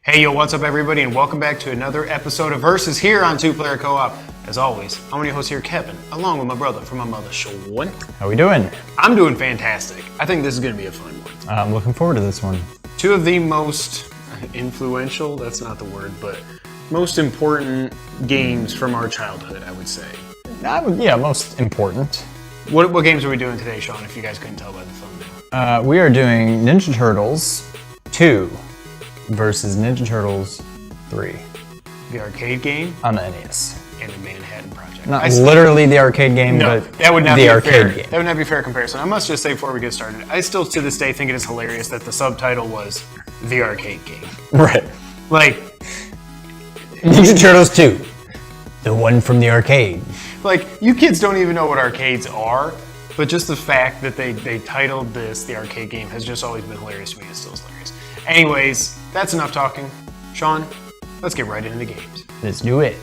Hey, yo, what's up, everybody, and welcome back to another episode of Versus here on Two Player Co-op. As always, I'm one of your hosts here, Kevin, along with my brother from my mother, Sean. How we doing? I'm doing fantastic. I think this is going to be a fun one. I'm looking forward to this one. Two of the most influential, that's not the word, but most important games from our childhood, I would say. Yeah, most important. What games are we doing today, Sean, if you guys couldn't tell by the thumbnail? We are doing Ninja Turtles 2 versus Ninja Turtles 3 The arcade game on the NES. and the Manhattan Project. Not literally the arcade game, No, but that would not the be arcade fair. game. That would not be a fair comparison. I must just say before we get started, I still to this day think it is hilarious that the subtitle was The Arcade Game. Right. Like, Ninja Turtles 2, the one from the arcade. like you kids don't even know what arcades are, but just the fact that they titled this The Arcade Game has just always been hilarious to me. It still is hilarious. Anyways, that's enough talking. Sean, let's get right into the games. Let's do it.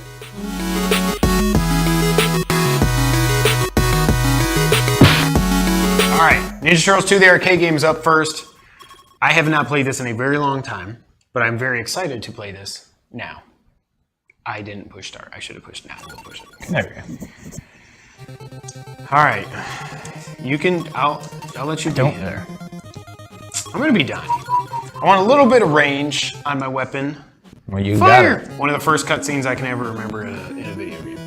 All right, Ninja Turtles 2 The Arcade Game is up first. I have not played this in a very long time, but I'm very excited to play this now. I didn't push start. I should have pushed now. We'll push it. There we go. All right, you can. I'll let you Don't be there. I'm gonna be Donnie. I want a little bit of range on my weapon. Well, you Fire! got it. One of the first cutscenes I can ever remember in a video game.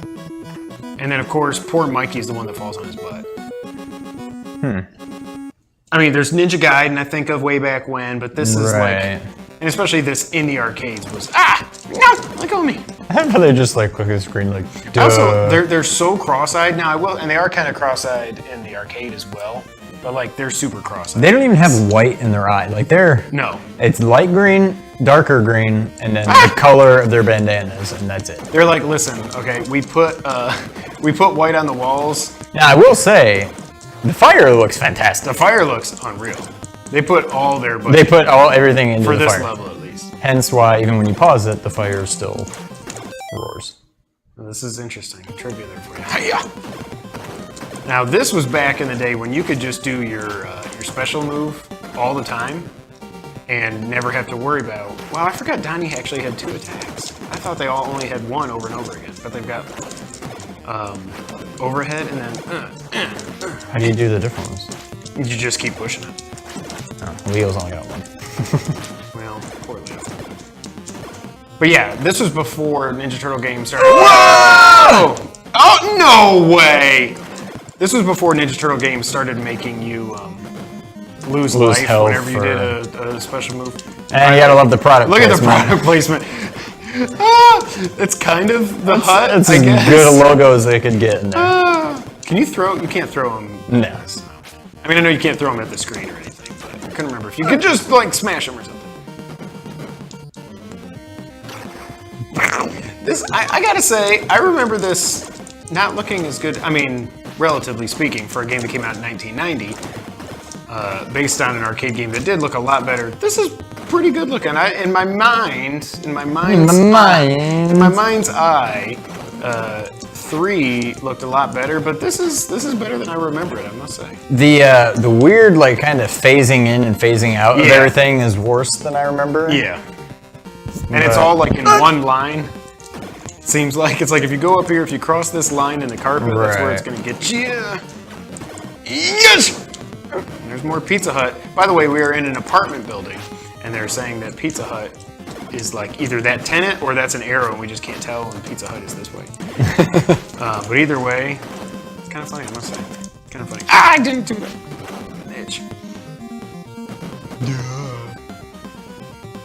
And then, of course, poor Mikey is the one that falls on his butt. I mean, there's Ninja Gaiden I think of way back when, but this is like, Right. and especially this in the arcades was no, let go of me. I love how they just like click the screen like. Duh. Also, they're so cross-eyed now. I will, and they are kind of cross-eyed in the arcade as well. But like, they're super cross-eyed. They don't even have white in their eye. Like they're. No. It's light green, darker green, and then the color of their bandanas, and that's it. They're like, listen, okay, we put white on the walls. Now I will say, the fire looks fantastic. The fire looks unreal. They put all their budget They put everything into for the this fire. level at least. Hence why even when you pause it, the fire still roars. Well, this is interesting. Trivia there for you. Hi-ya! Now this was back in the day when you could just do your special move all the time and never have to worry about. Wow, I forgot Donnie actually had 2 attacks. I thought they all only had 1 over and over again, but they've got overhead and then. How do you do the different ones? You just keep pushing it. Oh, Leo's only got 1. Well, poor Leo. But yeah, this was before Ninja Turtle games started. Whoa! Oh, no way! This was before Ninja Turtle games started making you lose life health whenever you did a special move. And you gotta love the product Look placement. at the product placement. It's kind of the hut, It's I as guess. good a logo as they could get in there. Can you throw? You can't throw them. No. I mean, I know you can't throw them at the screen or anything, but I couldn't remember if you could just like smash them or something. This, I gotta say, I remember this not looking as good. I mean, relatively speaking, for a game that came out in 1990, based on an arcade game that did look a lot better. This is pretty good looking. In my mind's eye, 3 looked a lot better, but this is better than I remember it, I must say. The weird like kind of phasing in and phasing out of Yeah. everything is worse than I remember. Yeah. And it's all like in one line. Seems like it's like if you go up here, if you cross this line in the carpet, that's where it's Right. gonna get you. Yes! There's more Pizza Hut. By the way, we are in an apartment building, and they're saying that Pizza Hut is like either that tenant or that's an arrow, and we just can't tell, and Pizza Hut is this way. But either way, it's kind of funny, I must say. Kind of funny. I didn't do that. Bitch.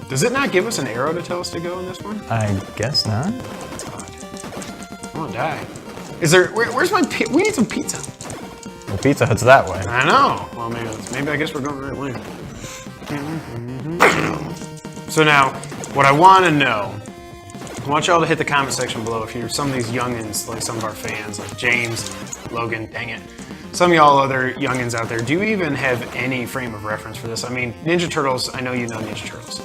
Does it not give us an arrow to tell us to go in this one? I guess not. That's odd. I'm gonna die. Is there? Where's my? We need some pizza. The Pizza Hut's that way. I know. Well, maybe I guess we're going the right way. So now, what I want to know, I want y'all to hit the comment section below if you're some of these youngins, like some of our fans, like James and Logan. Dang it. Some of y'all other youngins out there, do you even have any frame of reference for this? I mean, Ninja Turtles. I know you know Ninja Turtles.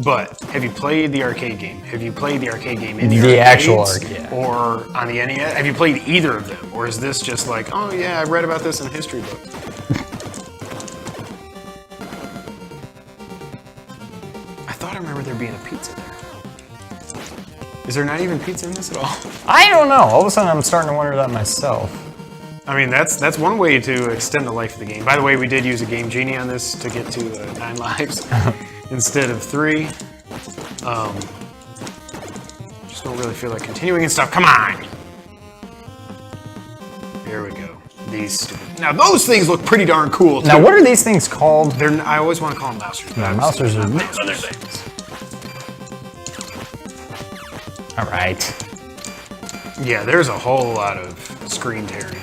But have you played the arcade game? Have you played the arcade game in the arcades? actual arcade? Or on the NES? Have you played either of them? Or is this just like, oh yeah, I read about this in a history book? I thought I remember there being a pizza there? Is there not even pizza in this at all? I don't know. All of a sudden, I'm starting to wonder that myself. I mean, that's one way to extend the life of the game. By the way, we did use a Game Genie on this to get to 9 lives instead of 3. Just don't really feel like continuing and stuff. Come on! There we go. These stupid. Now those things look pretty darn cool. Too. Now, what are these things called? I always want to call them mousers. No, mousers are other things. All right. Yeah, there's a whole lot of screen tearing.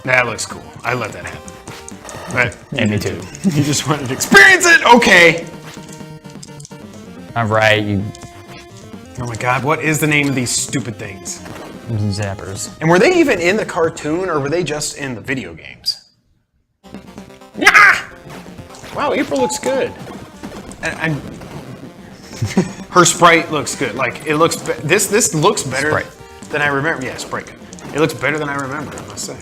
That looks cool. I let that happen. But Yeah, me too. You just wanted to experience it? Okay. All right, you Oh my god, what is the name of these stupid things? zappers. And were they even in the cartoon or were they just in the video games? Yeah! Wow, April looks good. And her sprite looks good. Like it looks this looks better Sprite. than I remember. Yeah, sprite. It looks better than I remember, I must say.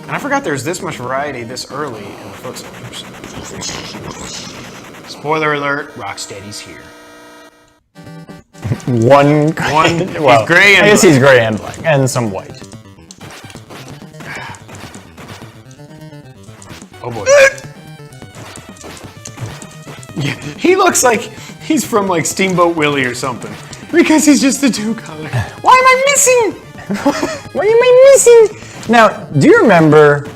And I forgot there's this much variety this early in the foot soldiers. Spoiler alert, Rocksteady's here. One, well, he's gray and I guess black. he's gray and black, and some white. Oh boy. Yeah, he looks like he's from like Steamboat Willie or something. Because he's just the 2 color. Why am I missing? What am I missing? Now, do you remember,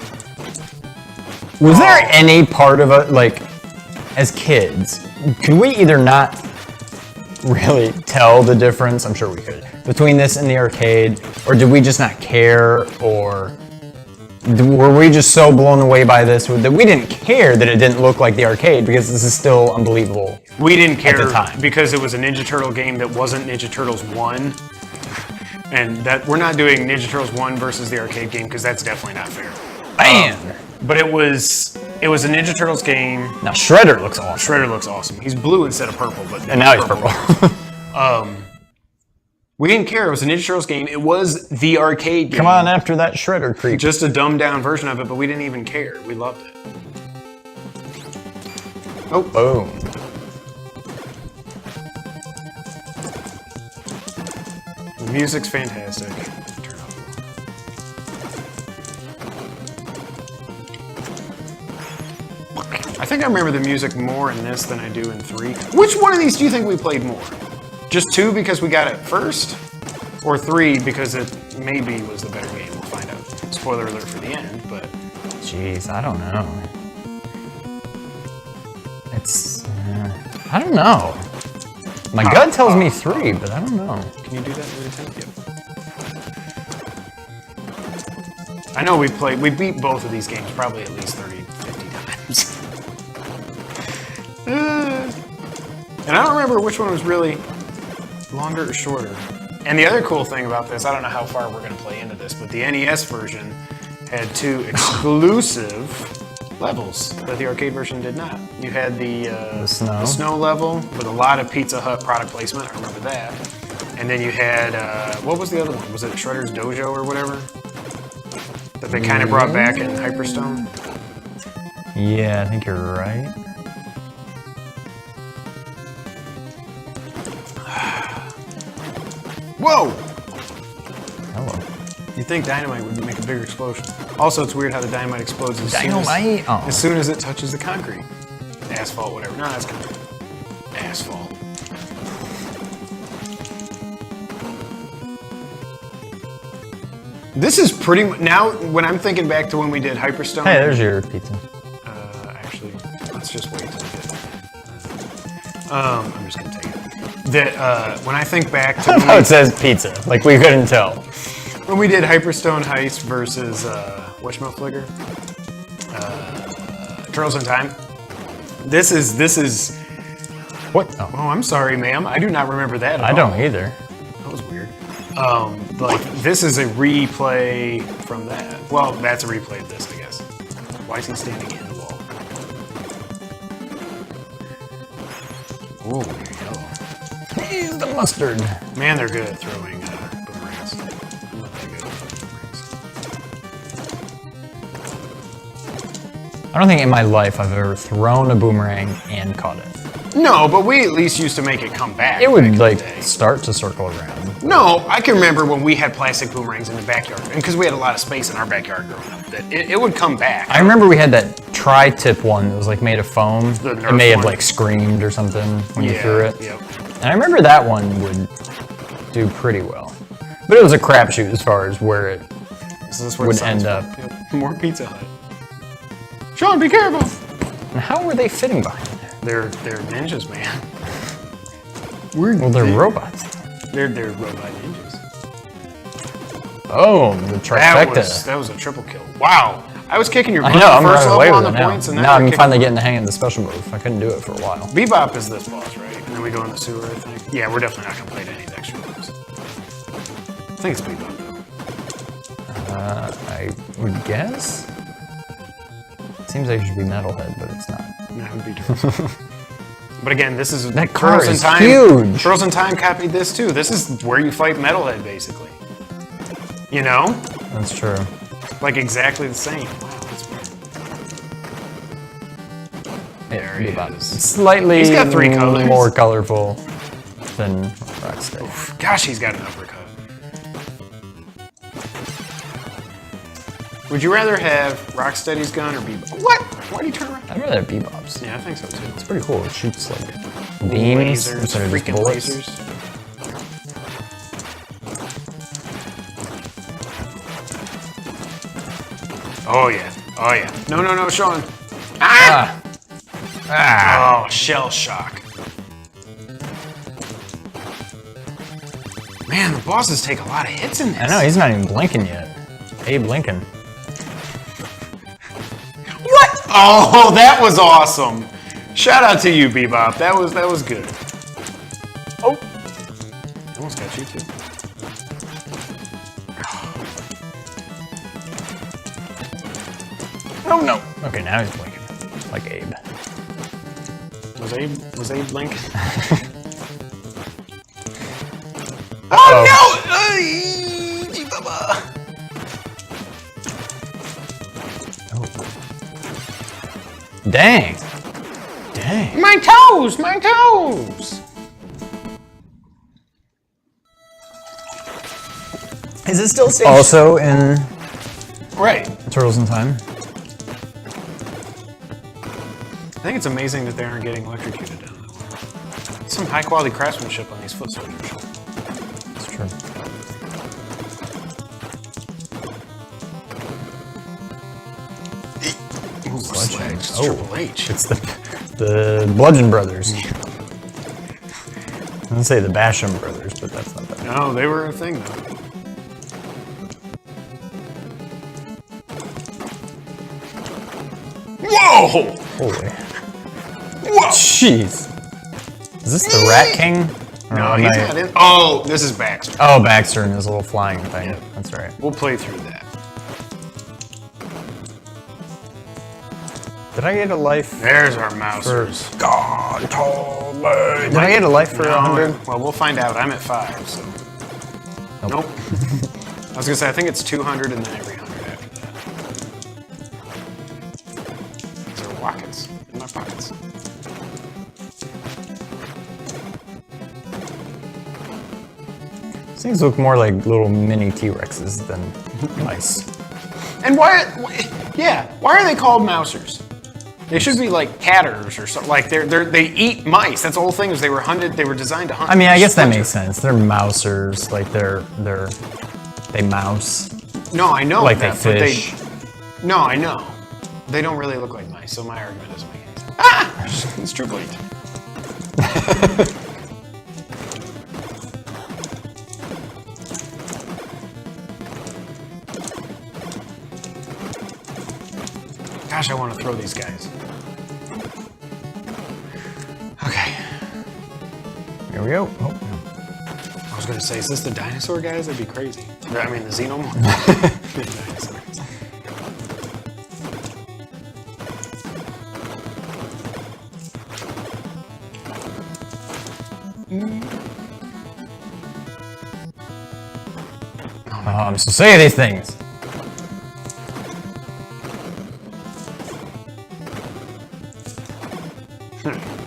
was there any part of it, like, as kids, could we either not really tell the difference, I'm sure we could, between this and the arcade, or did we just not care, or were we just so blown away by this that we didn't care that it didn't look like the arcade because this is still unbelievable? We didn't care at the time. because it was a Ninja Turtle game that wasn't Ninja Turtles 1. And that we're not doing Ninja Turtles 1 versus the arcade game because that's definitely not fair. Man! But it was a Ninja Turtles game. Now Shredder looks awesome. Shredder looks awesome. He's blue instead of purple, but And now he's purple. We didn't care. It was a Ninja Turtles game. It was the arcade game. Come on after that Shredder creep. Just a dumbed down version of it, but we didn't even care. We loved it. Oh, Boom. the music's fantastic. Turn off. I think I remember the music more in this than I do in 3. Which one of these do you think we played more? Just 2 because we got it first? Or 3 because it maybe was the better game? We'll find out. Spoiler alert for the end, but... Jeez, I don't know. It's... I don't know. My gut tells me 3, but I don't know. Can you do that with a 10? Yep. I know we beat both of these games probably at least 30, 50 times. And I don't remember which one was really longer or shorter. And the other cool thing about this, I don't know how far we're going to play into this, but the NES version had 2 exclusive levels that the arcade version did not. You had the snow level with a lot of Pizza Hut product placement, I remember that. And then you had, what was the other one? Was it Shredder's Dojo or whatever? That they kind of brought back in Hyperstone? Yeah, I think you're right. Whoa! Hello. You'd think dynamite would make a bigger explosion. Also, it's weird how the dynamite explodes as soon as it touches the concrete. Asphalt, whatever. No, that's concrete. Asphalt. This is pretty much, now when I'm thinking back to when we did Hyperstone. Hey, there's your pizza. Actually, let's just wait till we get I'm just gonna take it. That, when I think back to Oh, it says pizza, like we couldn't tell. when we did Hyperstone Heist versus, whatchamafligger? Turtles in Time. This is... What? Oh, I'm sorry, ma'am. I do not remember that at I all. don't either. That was weird. Like, this is a replay from that. Well, that's a replay of this, I guess. Why is he standing in the wall? Ooh, yellow. He's the mustard. Man, they're good at throwing boomerangs. I'm not that good at boomerangs. I don't think in my life I've ever thrown a boomerang and caught it. No, but we at least used to make it come back. It would back in like the day. start to circle around. No, I can remember when we had plastic boomerangs in the backyard, and because we had a lot of space in our backyard growing up, that it would come back. I remember we had that tri-tip one that was like made of foam. The It Nerf may have one? like screamed or something when you threw it. Yep. And I remember that one would do pretty well. But it was a crapshoot as far as where it So that's where would the sun's end from. up. Yep. More Pizza Hut. Sean, be careful. And how were they fitting behind there? They're ninjas, man. Well, they're robots. They're robot ninjas. Oh, the trifecta. That was a triple kill. Wow. I was kicking your butt I know, I'm the first running away level with on it the now. points, and Now I'm you're kicking finally my getting the hang of the special move. I couldn't do it for a while. Bebop is this boss, right? And then we go in the sewer, I think. Yeah, we're definitely not gonna play any of the extra moves. I think it's Bebop though. I would guess. Seems like it should be Metalhead, but it's not. That would be true. But again, this is That car Turtles in is Time. huge. Turtles in Time copied this too. This is where you fight Metalhead, basically. You know, That's true. like exactly the same. Wow, that's weird. There he Bebop. is. Slightly He's got 3 colors. more colorful than Rocksteady. Gosh, he's got an uppercut. Would you rather have Rocksteady's gun or Bebop? What? Why do you turn around? I'd rather have Bebop's. Yeah, I think so too. It's pretty cool. It shoots like beams Lasers, instead of just freaking bullets. lasers. Oh yeah, oh yeah. No, Sean. Ah! Oh, shell shock. Man, the bosses take a lot of hits in this. I know, he's not even blinking yet. Abe Lincoln. What? Oh, that was awesome. Shout out to you, Bebop. That was good. Oh. Almost got you too. Oh no. Okay, now he's blinking. Like Abe. Was Abe Lincoln? Oh no! Ay, Bebop. Dang. Dang. My toes! My toes! Is it still also in Right. Turtles in Time? I think it's amazing that they aren't getting electrocuted down that one. Some high quality craftsmanship on these foot soldiers. It's true. Ooh, Sledge. It's Oh. Triple H. It's the Bludgeon Brothers. I was gonna say the Basham Brothers, but that's not that. No, they were a thing though. Whoa! Holy. Whoa! Jeez. Is this the Rat King? Or No, am he's I- not in. Oh, this is Baxter. Oh, Baxter and his little flying thing. Yeah. That's right. We'll play through that. Did I get a life There's our for mousers. God told me? Did I get a life for 100? Well, we'll find out. I'm at 5, so. Nope. I was gonna say, I think it's 200 and then every 100 after that. These are rockets in my pockets. These things look more like little mini T-Rexes than mice. And why are they called mousers? They should be like catters or something. Like they eat mice. That's the whole thing. Is they were designed to hunt. I mean, I guess that Splinter. makes sense. They're mousers, like they mouse. No, I know. Like that, they fish. But no, I know. They don't really look like mice, so my argument doesn't make any sense. Ah! It's Triple H. Gosh, I want to throw these guys. Okay. Here we go. Oh. I was going to say, is this the dinosaur guys? That'd be crazy. I mean, the xenomorph. The dinosaurs. So say these things.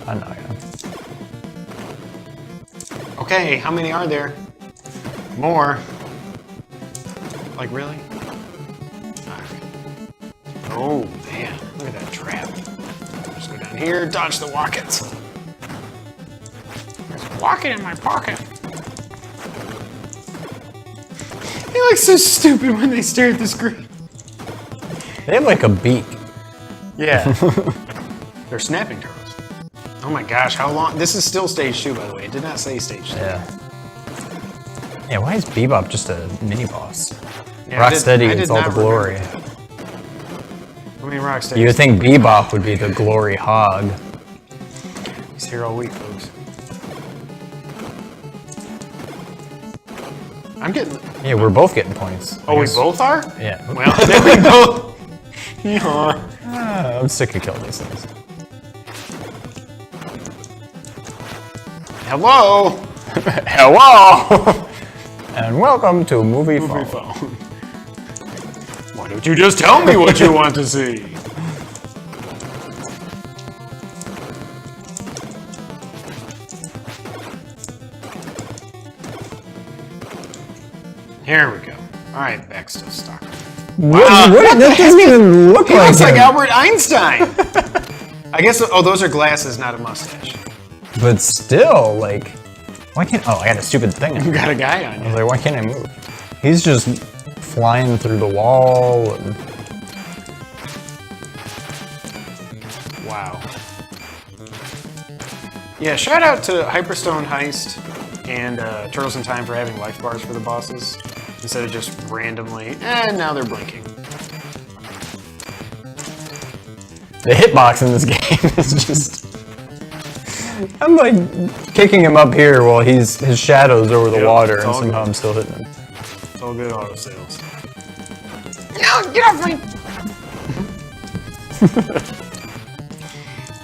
I know, yeah. Okay, how many are there? More. Like, really? Alright. Oh, man. Look at that trap. Just go down here, dodge the wockets. There's a wocket in my pocket. They look so stupid when they stare at the screen. They have like a beak. Yeah. They're snapping turtles. Oh my gosh, how long? This is still stage 2, by the way. It did not say stage 2. Yeah. Yeah, why is Bebop just a mini boss? Yeah, Rocksteady I did gets all the not glory. remember that. How many Rocksteady? You would think Bebop would be the glory hog. He's here all week, folks. I'm getting... Yeah, we're both getting points. Oh, we both are? Yeah. Well, then we both... Yeah. I'm sick of killing these things. Hello! Hello! And welcome to Movie Phone. Why don't you just tell me what you want to see? Here we go. Alright, back to stock. What? That doesn't even look He like looks like him. Albert Einstein! I guess, oh, those are glasses, not a mustache. But still, like, why can't? Oh, I got a stupid thing. You got a guy on I you. was like, why can't I move? He's just flying through the wall. And... Wow. Yeah, shout out to Hyperstone Heist and Turtles in Time for having life bars for the bosses instead of just randomly, and now they're blinking. The hitbox in this game is just... I'm like kicking him up here while his shadow's over the Yep, water it's and all somehow good. I'm still hitting him. It's all good auto sales. No, get off me!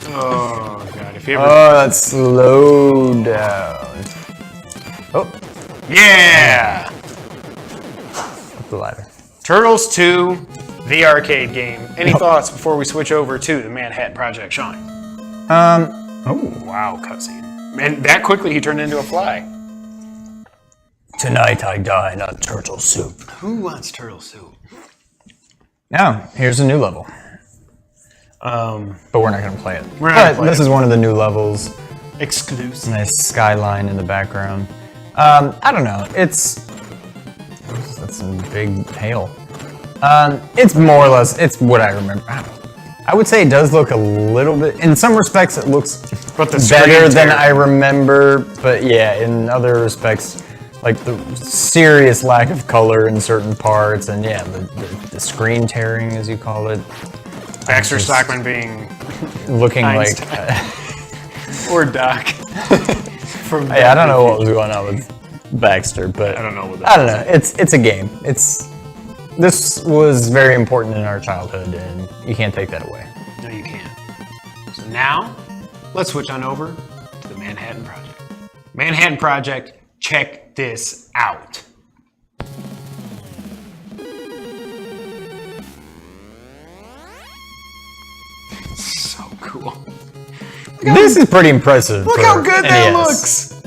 Oh, God, if you ever... Oh, that's slow down. Oh, Yeah! up the ladder. Turtles 2, the arcade game. Any thoughts before we switch over to the Manhattan Project, Sean? Oh. Wow, cutscene. And that quickly he turned into a fly. Tonight I dine on turtle soup. Who wants turtle soup? Now, here's a new level. But we're not going to play it. We're not gonna But play this it. is one of the new levels. Exclusive. Nice skyline in the background. I don't know. That's some big hail. It's more or less, it's what I remember. I would say it does look a little bit, in some respects it looks But the better screen than tear. I remember, but yeah, in other respects, like the serious lack of color in certain parts, and yeah, the screen tearing, as you call it. Baxter Just Stockman being looking Einstein. like... or Doc. From Yeah, I don't know what was going on with Baxter, but I don't know what I don't know. It's a game. This was very important in our childhood, and you can't take that away. No, you can't. So now, let's switch on over to the Manhattan Project. Manhattan Project, check this out. So cool. This is pretty impressive. Look for how good that NES. looks.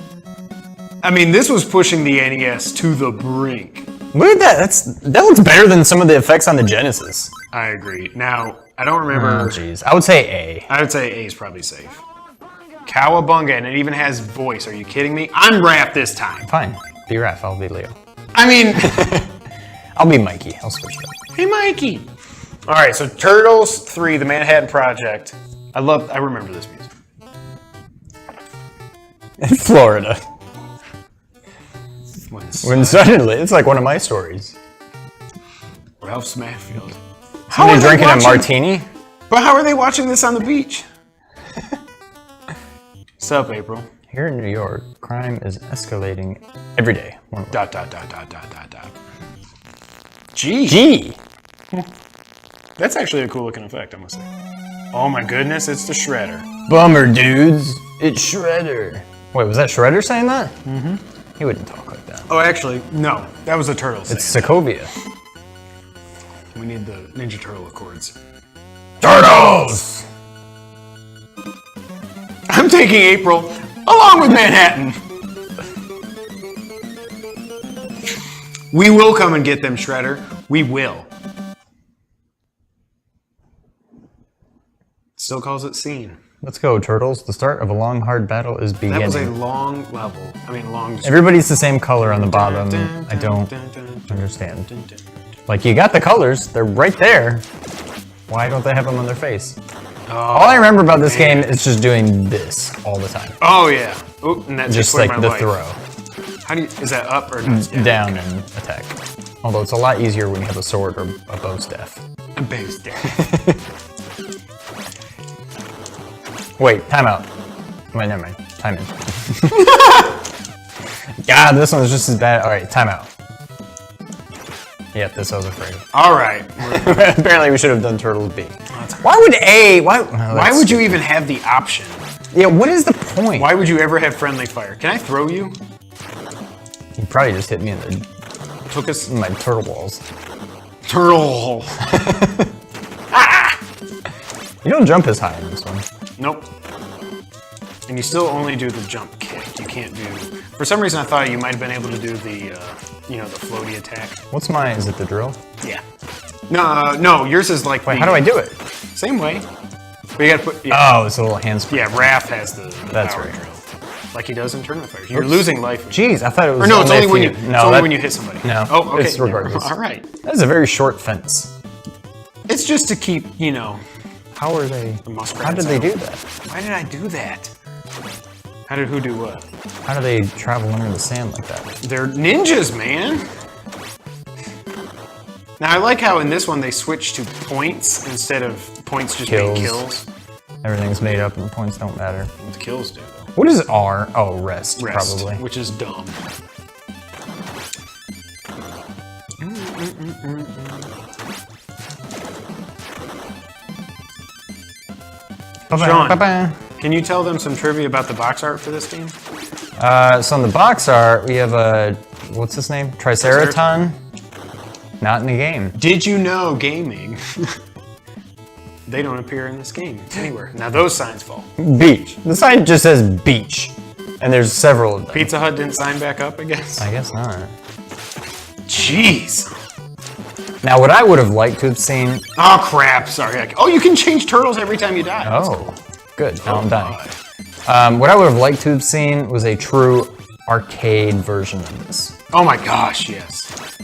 I mean, this was pushing the NES to the brink. Look at that. That looks better than some of the effects on the Genesis. I agree. Now, I don't remember. Jeez, I would say A. I would say A is probably safe. Cowabunga, and it even has voice. Are you kidding me? I'm Raph this time. Fine. Be Raph. I'll be Leo. I mean, I'll be Mikey. I'll switch it up. hey, Mikey. All right, so Turtles 3, The Manhattan Project. I remember this music. In Florida. When suddenly, it's like one of my stories. Ralph Smackfield. Somebody are they drinking a watching- martini? But how are they watching this on the beach? What's up, April? Here in New York, crime is escalating every day. Dot, dot, dot, dot, dot, dot, dot. Gee. Gee! That's actually a cool looking effect, I must say. Oh my goodness, it's the Shredder. Bummer, dudes. It's Shredder. Wait, was that Shredder saying that? Mm-hmm. He wouldn't talk like that. Oh, actually, no. That was the Turtles. It's saying Sokovia. that. We need the Ninja Turtle Accords. Turtles! I'm taking April along with Manhattan. We will come and get them, Shredder. We will. Still calls it scene. Let's go, turtles. The start of a long, hard battle is beginning. That was a long level. I mean, long. Everybody's the same color on the bottom. I don't understand. Like, you got the colors. They're right there. Why don't they have them on their face? Oh, all I remember about this game is just doing this all the time. Oh, yeah. Oop, and that's just like the throw. How do you, is that up or down? Down and attack. Although it's a lot easier when you have a sword or a bow staff. A bow staff. Wait, time out. Wait, never mind. Time in. God, this one's just as bad. All right, time out. Yep, this I was afraid of. All right. Apparently, we should have done Turtles B. Why would A? Why would you even have the option? Yeah, what is the point? Why would you ever have friendly fire? Can I throw you? You probably just hit me in the. Took us in my turtle balls. Turtle. You don't jump as high in this one. Nope. And you still only do the jump kick. You can't do. For some reason, I thought you might have been able to do the, you know, the floaty attack. What's mine? Is it the drill? Yeah. No, yours is like. Wait, how do I do it? Same way. But you gotta put. Yeah. Oh, it's a little hand spray. Yeah, Raph has the That's power right. drill, like he does in tournament fires. You're losing life. Jeez, I thought it was. Or no, it's only when you. No, it's only when you hit somebody. No. Oh, okay. It's regardless. All right. That is a very short fence. It's just to keep, you know. How are they? The muskrats How did they out. do that? Why did I do that? How did who do what? How do they travel under the sand like that? They're ninjas, man. Now I like how in this one they switch to points instead of points just being kills. Everything's made up and the points don't matter. What the kills do though. What is R? Oh, rest Rest, probably. which is dumb. Sean, can you tell them some trivia about the box art for this game? So on the box art, we have a, what's his name? Triceraton. Not in the game. Did you know gaming? They don't appear in this game anywhere. Now those signs fall. Beach. The sign just says beach. And there's several of them. Pizza Hut didn't sign back up, I guess? I guess not. Jeez. Now, what I would have liked to have seen... Oh, crap. Sorry. Oh, you can change turtles every time you die. Oh, good. Now I'm dying. What I would have liked to have seen was a true arcade version of this. Oh my gosh, yes.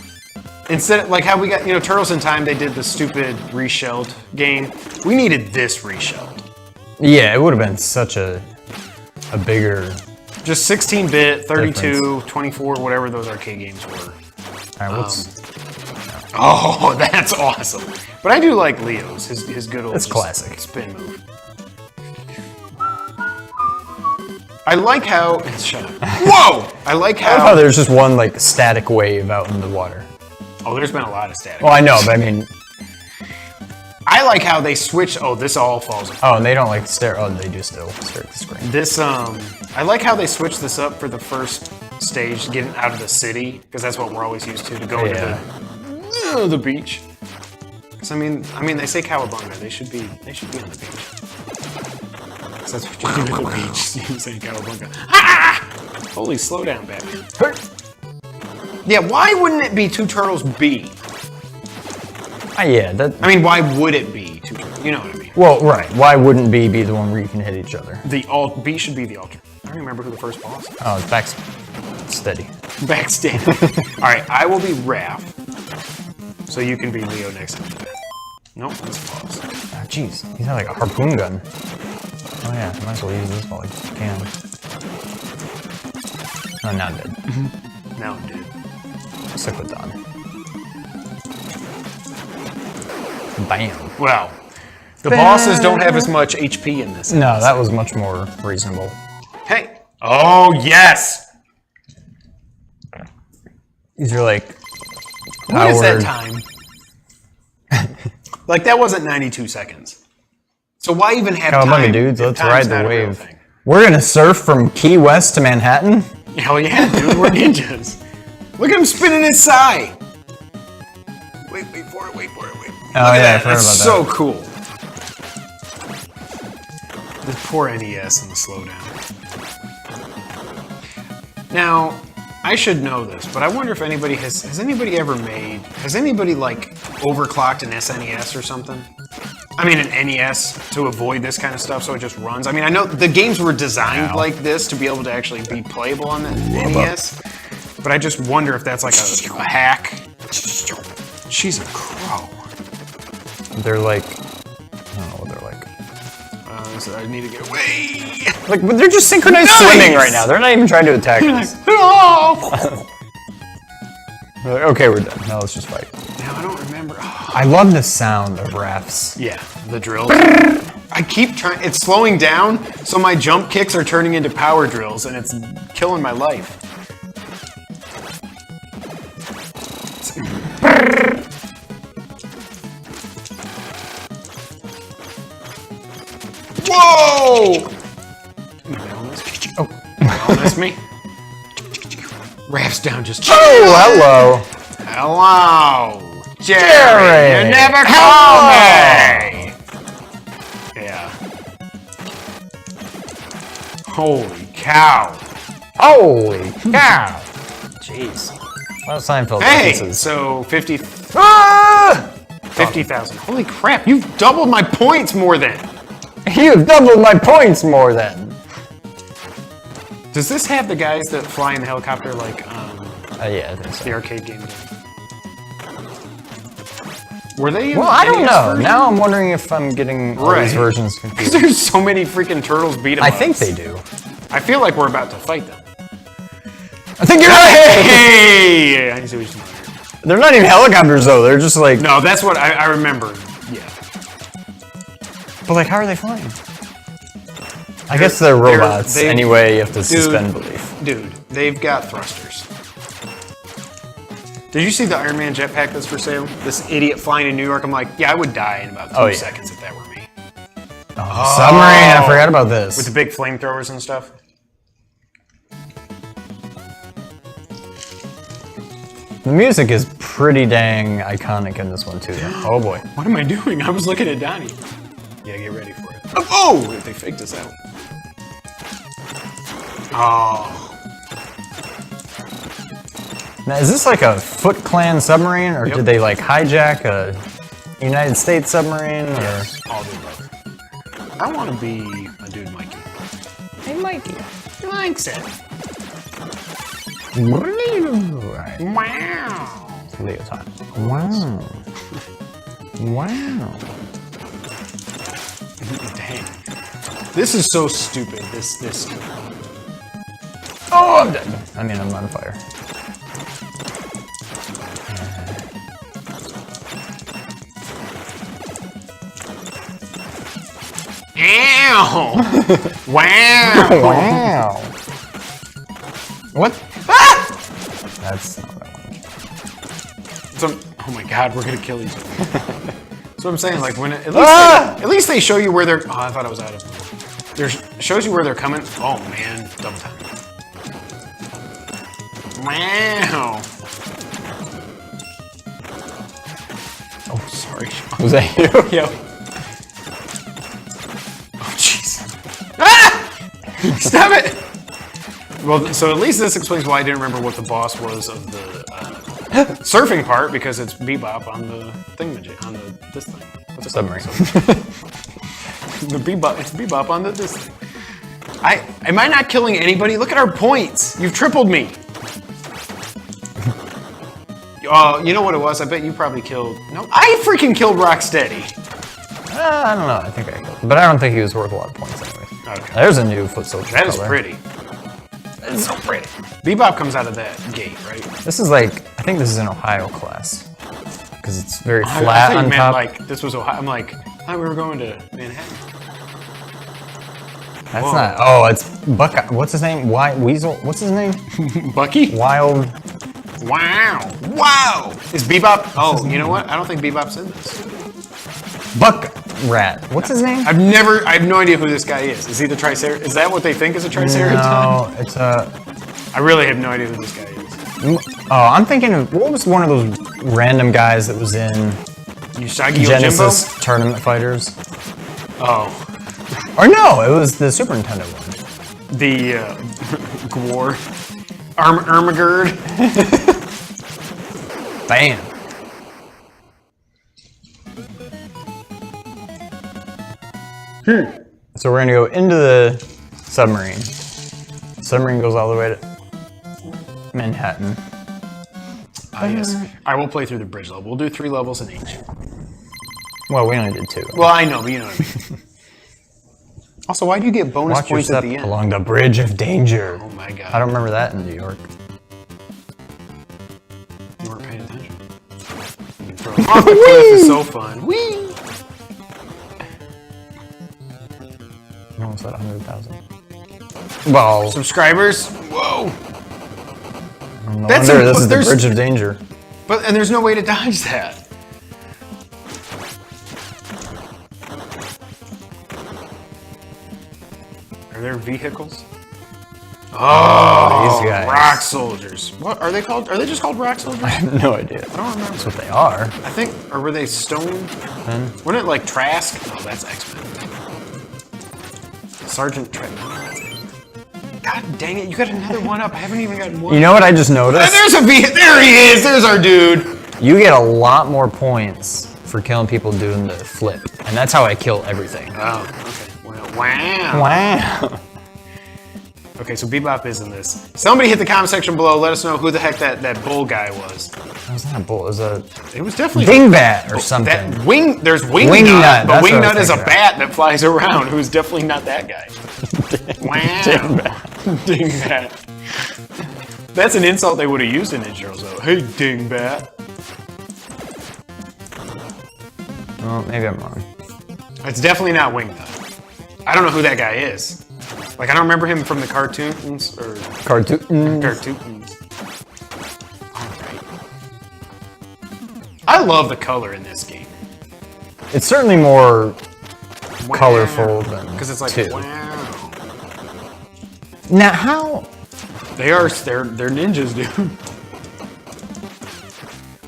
Instead, like how we got, you know, Turtles in Time, they did the stupid reshelled game. We needed this reshelled. Yeah, it would have been such a bigger... Just 16-bit, 32, difference. 24, whatever those arcade games were. All right, what's... Oh, that's awesome. But I do like Leo's, his good old It's classic. spin move. I like how... Shut up. Whoa! I like I love how... how there's just one, like, static wave out in the water. Oh, there's been a lot of static. Well, I know, but I mean... I like how they switch... Oh, this all falls apart. Oh, and they don't, like, stare... Oh, they do still stare at the screen. This, I like how they switched this up for the first stage, getting out of the city, because that's what we're always used to go into the beach. Because I mean, they say cowabunga. They should be on the beach. Because that's what you do at the beach. You say cowabunga. Ah! Holy, slow down, Batman. Yeah, why wouldn't it be Two Turtles B? Yeah, that... I mean, why would it be Two Turtles? You know what I mean. Well, right. Why wouldn't B be the one where you can hit each other? B should be the alternate. I don't remember who the first boss is. Oh, it's back steady. Backstage. All right, I will be Raph. So you can be Leo next time. Nope, that's false. Ah, jeez. He's got like a harpoon gun. Oh yeah, might as well use this while I can. Oh, now I'm dead. Now I'm dead. Stick with Don. Bam. Wow. The bosses don't have as much HP in this. No, that was much more reasonable. Hey. Oh, yes. These are like... What is that time? Like, that wasn't 92 seconds. So why even have Cowabunga time? dudes, if let's time's ride the not a real wave. thing? We're gonna surf from Key West to Manhattan? Hell yeah, dude, we're ninjas. Look at him spinning his sai. Wait for it. Oh Look yeah, at that. I forgot That's about so cool. This poor NES and the slowdown. Now, I should know this, but I wonder if anybody has anybody ever has anybody like overclocked an SNES or something? I mean an NES to avoid this kind of stuff so it just runs. I mean, I know the games were designed like this to be able to actually be playable on the NES, but I just wonder if that's like a hack. She's a crow. They're like, I don't know what they're like. So I need to get away. Like, but they're just synchronized swimming right now. They're not even trying to attack us. Okay, we're done. Now let's just fight. Now I don't remember. I love the sound of refs. Yeah, the drills. I keep trying. It's slowing down, so my jump kicks are turning into power drills, and it's killing my life. Whoa! Oh, that's me. Raph's down just. Oh, hello. Hello, Jerry. Jerry. You never call me. Yeah. Holy cow. Holy cow. Jeez. A lot of Seinfeld Hey, references. so 50. Ah! 50,000. Holy crap, you've doubled my points more than. You've doubled my points more than. Does this have the guys that fly in the helicopter like Yeah, I think so. the arcade game? Were they in Well, I don't NES know. version? Now I'm wondering if I'm getting all these versions Because confused. there's so many freaking turtles beat 'em I ups. think they do. I feel like we're about to fight them. I think you're right! Hey! I see what you're saying. They're not even helicopters though, they're just like... No, that's what I remember. Yeah. But like, how are they flying? I guess they're robots. Anyway, you have to suspend belief. Dude, they've got thrusters. Did you see the Iron Man jetpack that's for sale? This idiot flying in New York. I'm like, yeah, I would die in about 2 seconds if that were me. Oh, submarine, I forgot about this. With the big flamethrowers and stuff. The music is pretty dang iconic in this one too. Oh boy. What am I doing? I was looking at Donnie. Yeah, get ready for it. Oh! They faked us out. Oh. Now, is this like a Foot Clan submarine, or did they like hijack a United States submarine, or? All the above. I want to be a dude, Mikey. Hey, Mikey. He likes it. Right. Wow. Leo time. Wow. Wow. Dang. This is so stupid. This. Oh, I'm dead. I mean, I'm on fire. Ow! Wow! Wow. What? Ah! That's not what I wanted. So, oh my God, we're gonna kill each other. That's what I'm saying. Like when at least they show you where they're. Oh, I thought I was out of. There shows you where they're coming. Oh man, double time. Wow. Oh, sorry. Was that you? Yo. Oh jeez. Ah! Stop it. Well, so at least this explains why I didn't remember what the boss was of the surfing part, because it's Bebop on the thingamajig, on this thing. What's it Submarine. The Bebop, it's Bebop on this thing. Am I not killing anybody? Look at our points. You've tripled me. You know what it was? I bet you probably killed. No, I freaking killed Rocksteady. I don't know. I think I killed him. But I don't think he was worth a lot of points anyway. Okay. There's a new foot soldier. That is color. pretty. That is so pretty. Bebop comes out of that gate, right? This is like, I think this is an Ohio class. Because it's very I flat thought on you meant top. like this was Ohio. I'm like, I thought we were going to Manhattan. That's not, oh, it's Buckeye. What's his name? Weasel? What's his name? Bucky? Wild. Wow. Wow. Is Bebop? Oh, you know what? I don't think Bebop's in this. Buck Rat. What's his name? I have no idea who this guy is. Is he the Tricer? Is that what they think is a Triceratops? No, it's a... I really have no idea who this guy is. Oh, I'm thinking of, what was one of those random guys that was in Usagi Yojimbo? Genesis Tournament Fighters? Oh. Or no, it was the Super Nintendo one. The Gwar. Ermagerd. Bam. So we're gonna go into the submarine. Submarine goes all the way to Manhattan. Yes. I will play through the bridge level. We'll do 3 levels in each. Well, we only did 2. Well, I know, but you know what I mean. Also, why do you get bonus Watch your points at step the end? along the bridge of danger. Oh my god. I don't remember that in New York. You weren't paying attention. You can throw it off the cliff is so fun. Whee! I almost said 100,000. Well, Subscribers? Whoa! no That's wonder a- this is the there's- bridge of danger. And there's no way to dodge that. Are there vehicles? Oh, these guys. rock soldiers. What are they called? Are they just called rock soldiers? I have no idea. I don't remember. That's what they are. I think, or were they stone? Then Wasn't it like Trask? No, that's X-Men. Sergeant Trask. God dang it, you got another one up. I haven't even gotten one. you know what I just noticed? There's a there he is. There's our dude. You get a lot more points for killing people doing the flip, and that's how I kill everything. Oh, okay. Well, wow. Wow. Okay, so Bebop is in this. Somebody hit the comment section below. Let us know who the heck that bull guy was. That was not a bull. It was a It was definitely dingbat or something. That wing. There's Wingnut, Wingnut, but that's what I was Wingnut is a thinking of. bat that flies around. Who's definitely not that guy. Wow. Dingbat. That's an insult they would have used in intros though. Hey, dingbat. Well, maybe I'm wrong. It's definitely not Wingnut. I don't know who that guy is. Like, I don't remember him from the cartoons or Cartoon. cartoons. Alright. I love the color in this game. It's certainly more colorful than Because it's like, 2. wow. Now, how? They're ninjas, dude.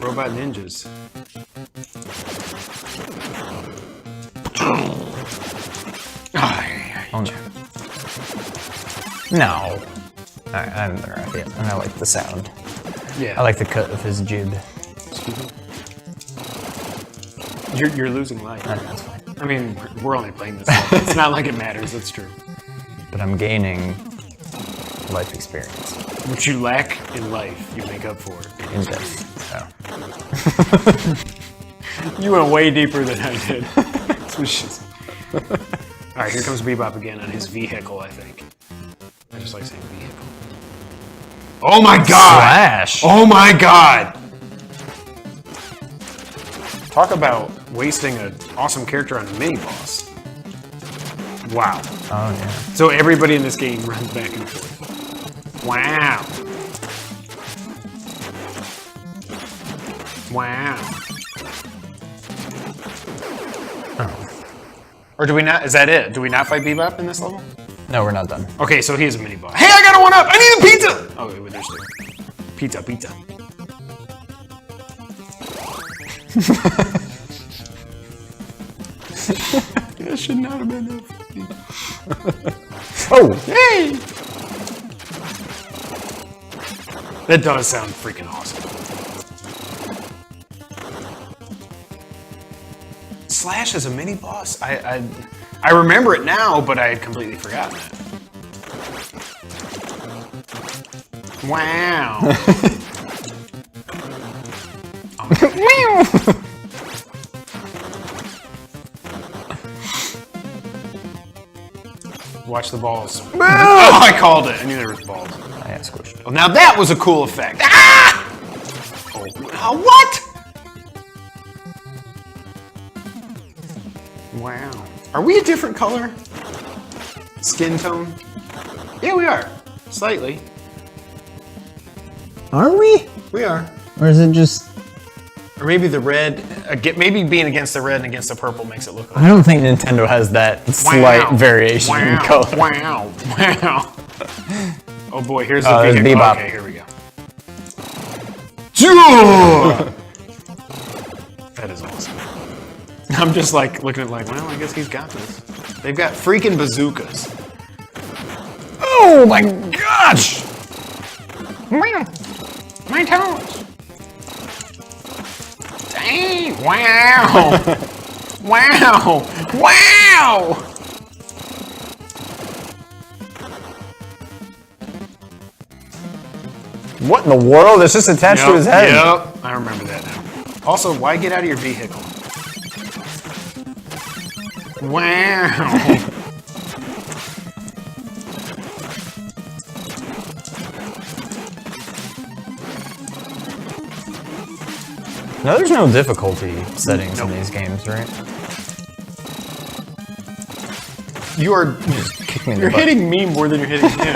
Robot ninjas. Oh no. No. I haven't been around yet, and I like the sound. Yeah. I like the cut of his jib. You're losing life. That's fine. I mean, we're only playing this level. It's not like it matters, that's true. But I'm gaining life experience What you lack in life, you make up for. in death. So. You went way deeper than I did. Alright, here comes Bebop again on his vehicle, I think. I just like saying vehicle. Oh my god! Slash! Oh my god! Talk about wasting an awesome character on a mini-boss. Wow. Oh yeah. So everybody in this game runs back and forth. Wow. Wow. Oh. Or do we not? Is that it? Do we not fight Bebop in this level? No, we're not done. Okay, so he is a mini boss. Hey, I got a one up! I need a pizza! Oh, wait, there's 2. Pizza, pizza. That should not have been that funny. Oh! Hey! That does sound freaking awesome. Slash is a mini boss. I remember it now, but I had completely forgotten it. Wow. Watch the balls. Oh, I called it. I knew there was balls. I got squished. Well, now that was a cool effect. Ah! Oh, what? Wow. Are we a different color? Skin tone? Yeah, we are. Slightly. Are we? We are. Or is it just... Or maybe the red, maybe being against the red and against the purple makes it look like. I don't think Nintendo has that slight variation in color. Wow. Wow. Oh boy, here's the there's vehicle. Bebop. Okay, here we go. That is awesome. I'm just like looking at like, well, I guess he's got this. They've got freaking bazookas. Oh my gosh! My toes. Dang! Wow! Wow! Wow! What in the world? It's just attached to his head. Yep, I remember that now. Also, why get out of your vehicle? Wow! No, there's no difficulty settings in these games, right? You are Kick me in the you're butt. hitting me more than you're hitting him.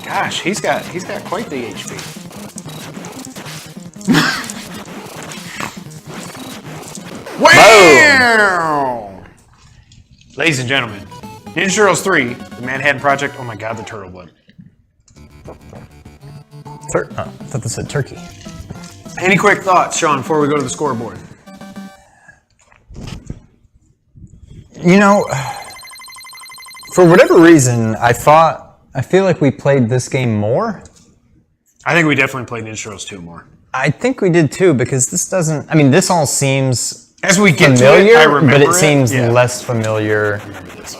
Gosh, he's got quite the HP. Wow! Ladies and gentlemen, Ninja Turtles 3, the Manhattan Project. Oh my God, the turtle blood. I thought this said turkey. Any quick thoughts, Sean, before we go to the scoreboard? You know, for whatever reason, I feel like we played this game more. I think we definitely played Ninja Turtles 2 more. I think we did too, because this doesn't, I mean, this all seems As we get familiar, to it, I remember but it seems Yeah. less familiar. I remember this.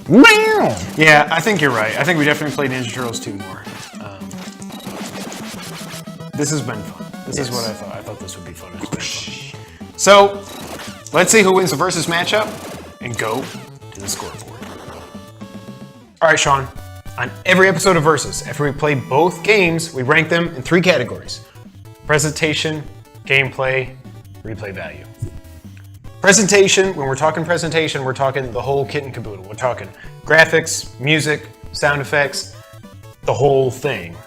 Wow! Yeah, I think you're right. I think we definitely played Ninja Turtles 2 more. This has been fun. This is what I thought. I thought this would be fun. It's been fun. So, let's see who wins the versus matchup and go to the scoreboard. All right, Sean. On every episode of Versus, after we play both games, we rank them in 3 categories: presentation, gameplay, replay value. Presentation, when we're talking presentation, we're talking the whole kit and caboodle. We're talking graphics, music, sound effects, the whole thing,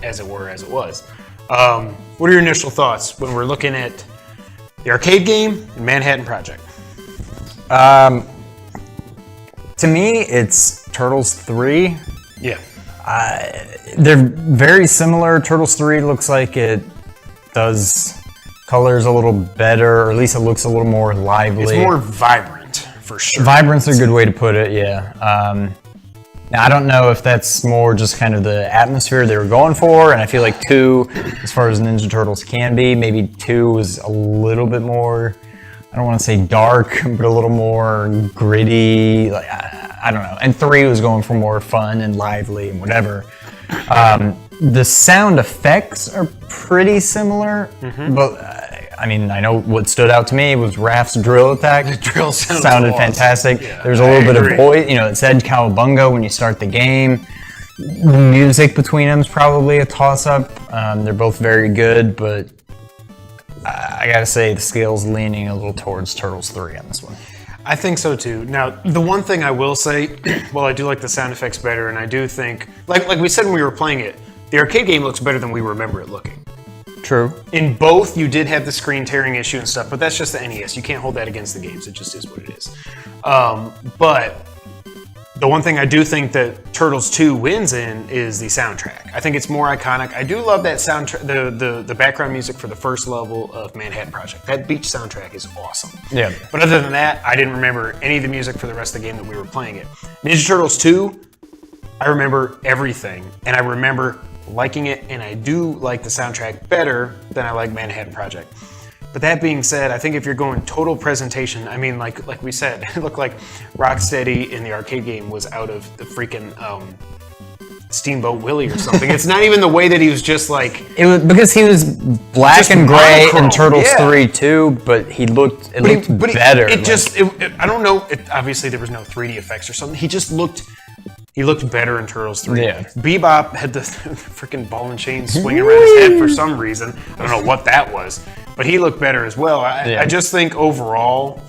as it were, as it was. What are your initial thoughts when we're looking at the arcade game and Manhattan Project? To me, it's Turtles 3. Yeah. They're very similar. Turtles 3 looks like it does colors a little better, or at least it looks a little more lively. It's more vibrant, for sure. Vibrant's a good way to put it, yeah. Now, I don't know if that's more just kind of the atmosphere they were going for, and I feel like 2, as far as Ninja Turtles can be, maybe 2 was a little bit more, I don't want to say dark, but a little more gritty, like, I don't know. And 3 was going for more fun and lively and whatever. The sound effects are pretty similar, but I mean, I know what stood out to me was Raph's drill attack. The drill sounded awesome. fantastic. Yeah, There's a I little bit agree. of voice, you know, it said Cowabunga when you start the game. The music between them is probably a toss-up. They're both very good, but I gotta say the scale's leaning a little towards Turtles 3 on this one. I think so too. Now, the one thing I will say, well, I do like the sound effects better, and I do think, like we said when we were playing it, the arcade game looks better than we remember it looking. True. In both, you did have the screen tearing issue and stuff, but that's just the NES. You can't hold that against the games. It just is what it is. But the one thing I do think that Turtles 2 wins in is the soundtrack. I think it's more iconic. I do love that soundtrack, the background music for the first level of Manhattan Project. That beach soundtrack is awesome. Yeah. But other than that, I didn't remember any of the music for the rest of the game that we were playing it. Ninja Turtles 2, I remember everything, and I remember liking it, and I do like the soundtrack better than I like Manhattan Project. But that being said, I think if you're going total presentation, I mean, like we said, it looked like Rocksteady in the arcade game was out of the freaking Steamboat Willie or something. It's not even the way that he was just like... It was because he was black Just and gray monochrome, in Turtles yeah. 3 too, but it looked better. I don't know, obviously there was no 3D effects or something. He looked better in Turtles 3. Yeah. Bebop had the freaking ball and chain swinging around his head for some reason. I don't know what that was, but he looked better as well. I just think overall,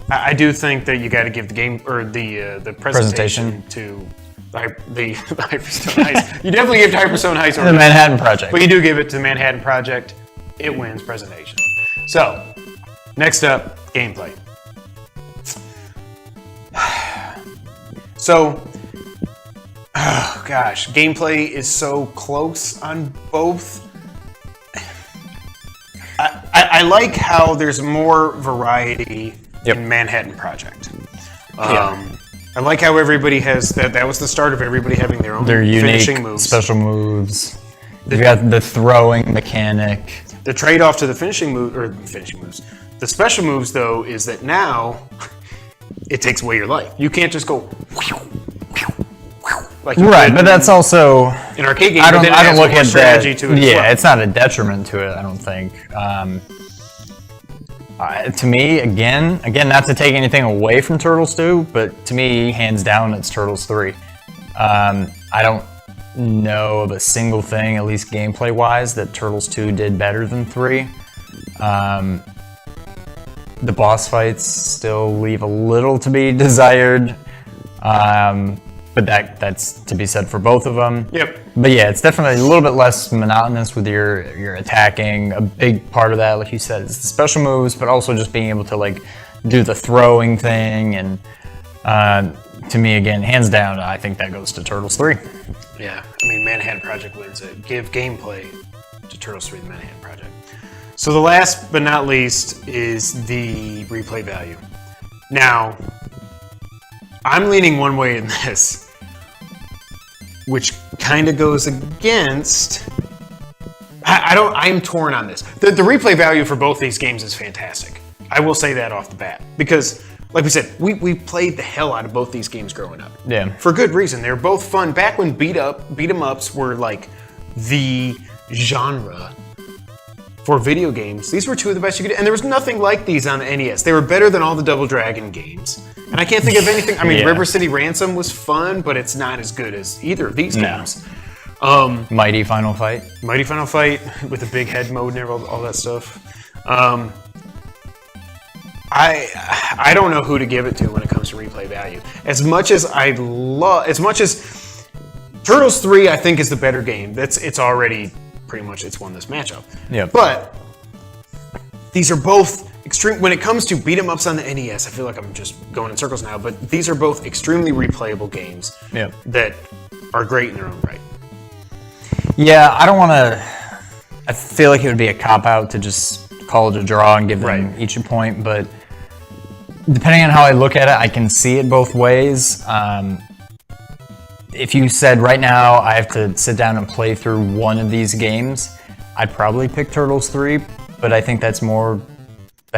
I do think that you got to give the game or the presentation to the Hyperstone Heist. You definitely give it to Hyperstone Heist over the Manhattan Project. but you do give it to Manhattan Project. It wins presentation. So, next up, gameplay. So, oh gosh, gameplay is so close on both. I like how there's more variety in Manhattan Project. I like how everybody has that. That was the start of everybody having their own finishing unique moves. special moves. You got the throwing mechanic. The trade-off to the finishing moves. The special moves, though, is that now it takes away your life. You can't just go like you Right, could but that's also in arcade games. I don't look at strategy that. to it as Yeah, well. it's not a detriment to it. I don't think. To me, again, not to take anything away from Turtles 2, but to me, hands down, it's Turtles 3. I don't know of a single thing, at least gameplay-wise, that Turtles 2 did better than 3. The boss fights still leave a little to be desired, but that's to be said for both of them. Yep. But yeah, it's definitely a little bit less monotonous with your attacking. A big part of that, like you said, is the special moves, but also just being able to like do the throwing thing. And to me, again, hands down, I think that goes to Turtles 3. Yeah, I mean, Manhattan Project wins it. Give gameplay to Turtles 3, the Manhattan Project. So the last but not least is the replay value. Now, I'm leaning one way in this, which kind of goes against. I'm torn on this. The replay value for both these games is fantastic. I will say that off the bat because, like we said, we played the hell out of both these games growing up. Yeah. For good reason. They were both fun. Back when beat 'em ups were like the genre for video games, these were two of the best you could. And there was nothing like these on the NES. They were better than all the Double Dragon games. And I can't think of anything. I mean, Yeah. River City Ransom was fun, but it's not as good as either of these No. games. Mighty Final Fight. Mighty Final Fight with the big head mode and all that stuff. I don't know who to give it to when it comes to replay value. As much as Turtles 3, I think is the better game. It's already pretty much won this matchup. Yeah. But these are both extreme when it comes to beat 'em ups on the NES. I feel like I'm just going in circles now, but these are both extremely replayable games Yep. that are great in their own right. Yeah, I don't want to. I feel like it would be a cop-out to just call it a draw and give them Right. each a point, but depending on how I look at it, I can see it both ways. If you said right now I have to sit down and play through one of these games, I'd probably pick Turtles 3, but I think that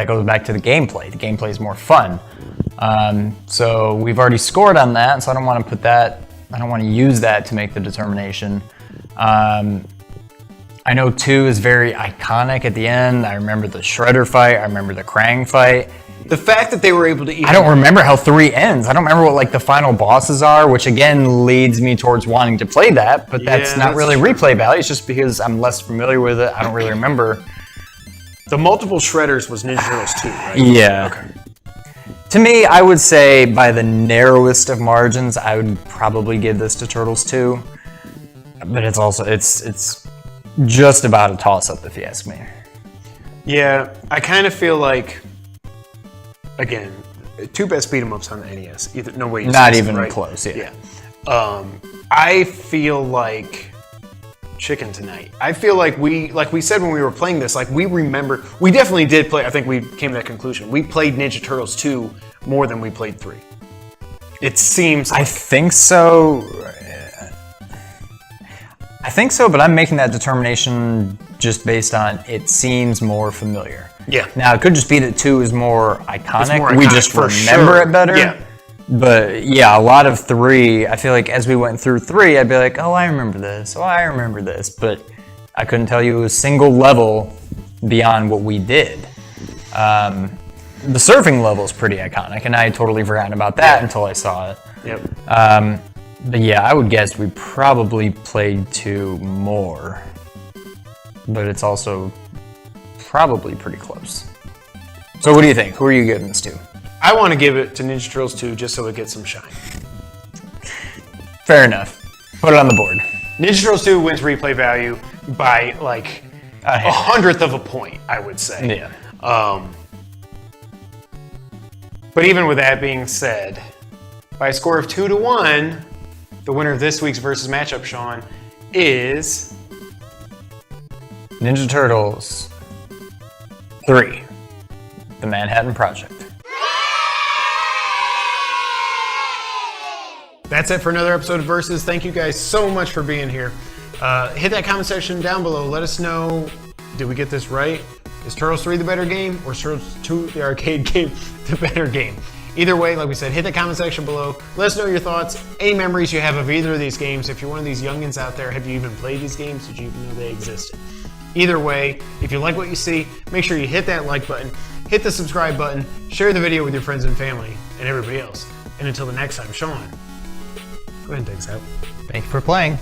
goes back to the gameplay. The gameplay is more fun. So we've already scored on that, so I don't want to use that to make the determination. I know 2 is very iconic at the end. I remember the Shredder fight. I remember the Krang fight. The fact that they were able to even I don't remember how 3 ends. I don't remember what like the final bosses are, which again leads me towards wanting to play that, but that's Yeah, not that's really true. replay value. It's just because I'm less familiar with it. I don't really remember. the multiple shredders was Ninja Turtles 2, right? Yeah. Okay. To me, I would say by the narrowest of margins, I would probably give this to Turtles 2. But it's also it's just about a toss-up if you ask me. Yeah, I kind of feel like, again, 2 best beat 'em ups on the NES. Either no way. Not even close. Yeah. I feel like Chicken Tonight. I feel like we said when we were playing this, like we definitely did play. I think we came to that conclusion. We played Ninja Turtles 2 more than we played 3. It seems. I think so. But I'm making that determination just based on it seems more familiar. Yeah. Now, it could just be that 2 is more iconic. more We iconic just for remember sure. it better. Yeah. But yeah, a lot of 3, I feel like as we went through 3, I'd be like, oh, I remember this. Oh, I remember this. But I couldn't tell you a single level beyond what we did. The surfing level is pretty iconic, and I had totally forgotten about that until I saw it. Yep. But yeah, I would guess we probably played 2 more. But it's also probably pretty close. So what do you think? Who are you giving this to? I want to give it to Ninja Turtles 2 just so it gets some shine. Fair enough. Put it on the board. Ninja Turtles 2 wins replay value by like a 100th of a point, I would say. Yeah. But even with that being said, by a score of 2-1, the winner of this week's versus matchup, Sean, is Ninja Turtles 3, The Manhattan Project. That's it for another episode of Versus. Thank you guys so much for being here. Hit that comment section down below. Let us know, did we get this right? Is Turtles 3 the better game, or is Turtles 2 the arcade game the better game? Either way, like we said, hit the comment section below. Let us know your thoughts, any memories you have of either of these games. If you're one of these youngins out there, have you even played these games? Did you even know they existed? Either way, if you like what you see, make sure you hit that like button, hit the subscribe button, share the video with your friends and family, and everybody else. And until the next time, Sean, go ahead and take us out. Thank you for playing.